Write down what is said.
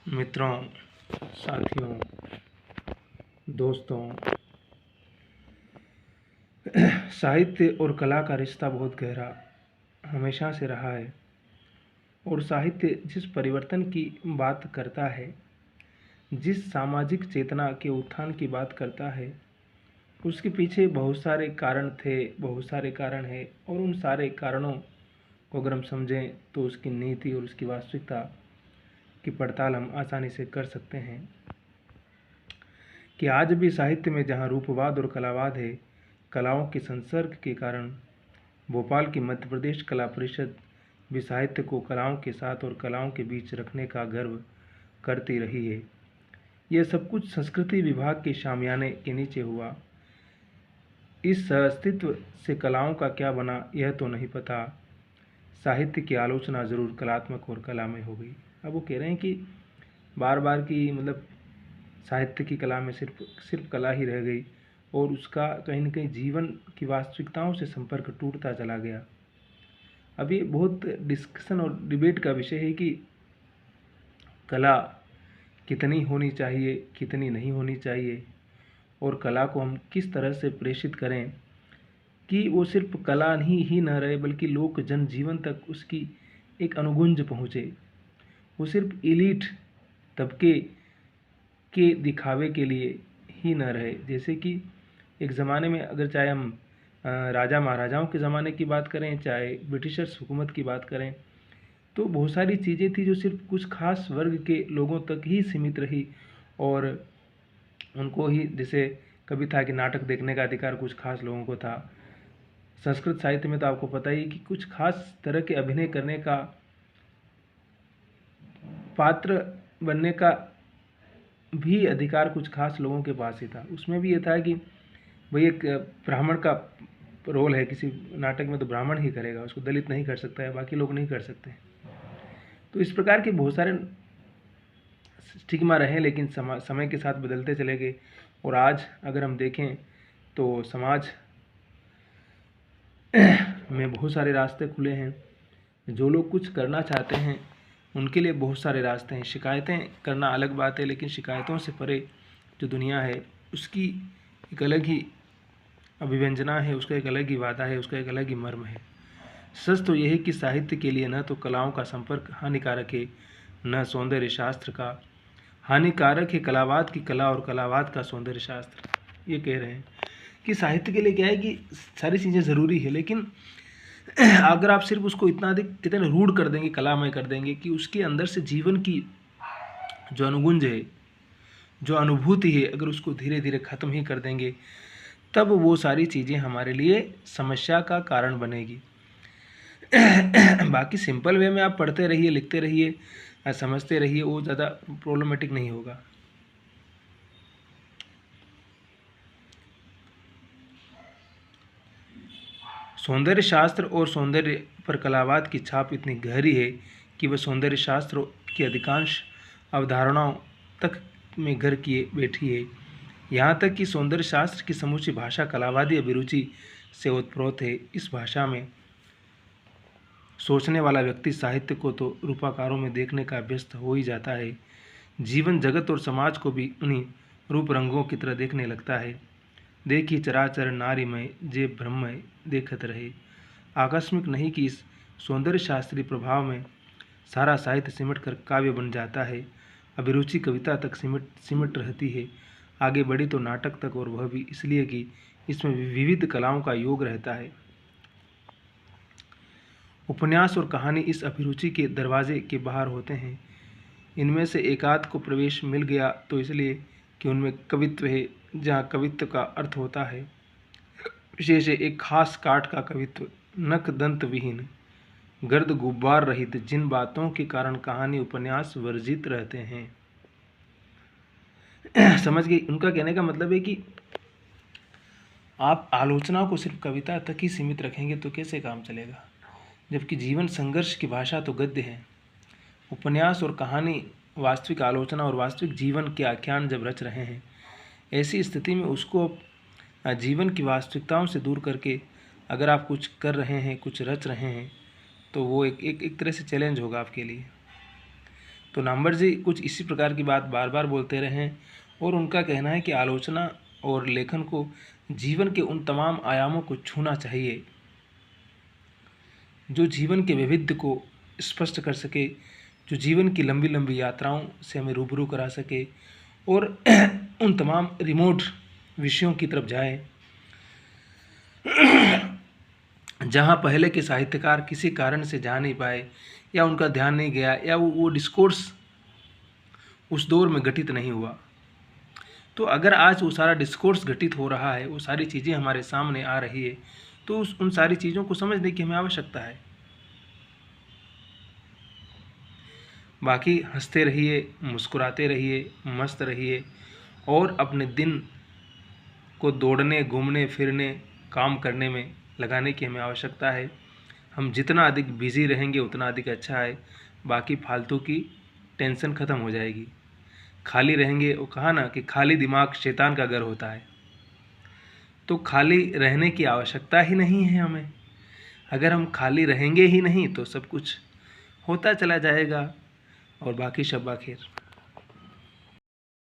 मित्रों, साथियों, दोस्तों, साहित्य और कला का रिश्ता बहुत गहरा हमेशा से रहा है। और साहित्य जिस परिवर्तन की बात करता है, जिस सामाजिक चेतना के उत्थान की बात करता है, उसके पीछे बहुत सारे कारण थे, बहुत सारे कारण हैं। और उन सारे कारणों को अगर हम समझें तो उसकी नीति और उसकी वास्तविकता की पड़ताल हम आसानी से कर सकते हैं कि आज भी साहित्य में जहाँ रूपवाद और कलावाद है, कलाओं के संसर्ग के कारण भोपाल की मध्य प्रदेश कला परिषद भी साहित्य को कलाओं के साथ और कलाओं के बीच रखने का गर्व करती रही है। यह सब कुछ संस्कृति विभाग के शामियाने के नीचे हुआ। इस अस्तित्व से कलाओं का क्या बना यह तो नहीं पता। साहित्य की आलोचना जरूर कलात्मक और कला में हो गई। अब वो कह रहे हैं कि बार बार की साहित्य की कला में सिर्फ कला ही रह गई और उसका कहीं न कहीं जीवन की वास्तविकताओं से संपर्क टूटता चला गया। अब ये बहुत डिस्कशन और डिबेट का विषय है कि कला कितनी होनी चाहिए, कितनी नहीं होनी चाहिए, और कला को हम किस तरह से प्रेषित करें कि वो सिर्फ कला ही न रहे बल्कि लोक जनजीवन तक उसकी एक अनुगुंज पहुँचे। वो सिर्फ एलीट तबके के दिखावे के लिए ही न रहे। जैसे कि एक ज़माने में अगर चाहे हम राजा महाराजाओं के ज़माने की बात करें, चाहे ब्रिटिशर्स हुकूमत की बात करें, तो बहुत सारी चीज़ें थी जो सिर्फ कुछ खास वर्ग के लोगों तक ही सीमित रही। और उनको ही, जैसे कभी था कि नाटक देखने का अधिकार कुछ खास लोगों को था। संस्कृत साहित्य में तो आपको पता ही कि कुछ खास तरह के अभिनय करने का, पात्र बनने का भी अधिकार कुछ खास लोगों के पास ही था। उसमें भी ये था कि भाई एक ब्राह्मण का रोल है किसी नाटक में तो ब्राह्मण ही करेगा, उसको दलित नहीं कर सकता है, बाकी लोग नहीं कर सकते। तो इस प्रकार के बहुत सारे स्टिग्मा रहे, लेकिन समय के साथ बदलते चले गए। और आज अगर हम देखें तो समाज में बहुत सारे रास्ते खुले हैं। जो लोग कुछ करना चाहते हैं उनके लिए बहुत सारे रास्ते हैं। शिकायतें करना अलग बात है, लेकिन शिकायतों से परे जो दुनिया है उसकी एक अलग ही अभिव्यंजना है, उसका एक अलग ही वादा है, उसका एक अलग ही मर्म है। सच तो यह है कि साहित्य के लिए न तो कलाओं का संपर्क हानिकारक है, न सौंदर्य शास्त्र का। हानिकारक है कलावाद की कला और कलावाद का सौंदर्य शास्त्र। ये कह रहे हैं कि साहित्य के लिए क्या है कि सारी चीज़ें ज़रूरी है, लेकिन अगर आप सिर्फ उसको इतने रूढ़ कर देंगे, कलामय कर देंगे कि उसके अंदर से जीवन की जो अनुगुंज है, जो अनुभूति है, अगर उसको धीरे धीरे ख़त्म ही कर देंगे, तब वो सारी चीज़ें हमारे लिए समस्या का कारण बनेगी। बाकी सिंपल वे में आप पढ़ते रहिए, लिखते रहिए, समझते रहिए, वो ज़्यादा प्रॉब्लमेटिक नहीं होगा। सौंदर्य शास्त्र और सौंदर्य पर कलावाद की छाप इतनी गहरी है कि वह सौंदर्य शास्त्र की अधिकांश अवधारणाओं तक में घर किए बैठी है। यहाँ तक कि सौंदर्य शास्त्र की समूची भाषा कलावादी अभिरुचि से ओतप्रोत है। इस भाषा में सोचने वाला व्यक्ति साहित्य को तो रूपाकारों में देखने का अभ्यस्त हो ही जाता है, जीवन जगत और समाज को भी उन्हीं रूप रंगों की तरह देखने लगता है। देखी चराचर नारीमय जे ब्रह्ममय देखत रहे। आकस्मिक नहीं कि इस सौंदर्य शास्त्रीय प्रभाव में सारा साहित्य सिमट कर काव्य बन जाता है। अभिरुचि कविता तक सिमट रहती है, आगे बढ़ी तो नाटक तक, और वह भी इसलिए कि इसमें विविध कलाओं का योग रहता है। उपन्यास और कहानी इस अभिरुचि के दरवाजे के बाहर होते हैं। इनमें से एकाध को प्रवेश मिल गया तो इसलिए कि उनमें कवित्व है, जहाँ कवित्व का अर्थ होता है विशेष एक खास काट का कवित्व, नख दंत विहीन, गर्द गुब्बार रहित, जिन बातों के कारण कहानी उपन्यास वर्जित रहते हैं। समझ गए? उनका कहने का मतलब है कि आप आलोचना को सिर्फ कविता तक ही सीमित रखेंगे तो कैसे काम चलेगा, जबकि जीवन संघर्ष की भाषा तो गद्य है। उपन्यास और कहानी वास्तविक आलोचना और वास्तविक जीवन के आख्यान जब रच रहे हैं, ऐसी स्थिति में उसको जीवन की वास्तविकताओं से दूर करके अगर आप कुछ कर रहे हैं, कुछ रच रहे हैं, तो वो एक तरह से चैलेंज होगा आपके लिए। तो नामवर जी कुछ इसी प्रकार की बात बार बार बोलते रहे हैं और उनका कहना है कि आलोचना और लेखन को जीवन के उन तमाम आयामों को छूना चाहिए जो जीवन के वैविध्य को स्पष्ट कर सके, जो जीवन की लंबी लंबी यात्राओं से हमें रूबरू करा सके और उन तमाम रिमोट विषयों की तरफ जाए जहाँ पहले के साहित्यकार किसी कारण से जा नहीं पाए या उनका ध्यान नहीं गया या वो डिस्कोर्स उस दौर में घटित नहीं हुआ। तो अगर आज वो सारा डिस्कोर्स घटित हो रहा है, वो सारी चीज़ें हमारे सामने आ रही है, तो उन सारी चीज़ों को समझने की हमें आवश्यकता है। बाकी हंसते रहिए, मुस्कुराते रहिए, मस्त रहिए और अपने दिन को दौड़ने, घूमने फिरने, काम करने में लगाने की हमें आवश्यकता है। हम जितना अधिक बिजी रहेंगे उतना अधिक अच्छा है। बाकी फालतू की टेंशन ख़त्म हो जाएगी। खाली रहेंगे, वो कहा ना कि खाली दिमाग शैतान का घर होता है। तो खाली रहने की आवश्यकता ही नहीं है हमें। अगर हम खाली रहेंगे ही नहीं तो सब कुछ होता चला जाएगा। और बाकी शब्बा खैर।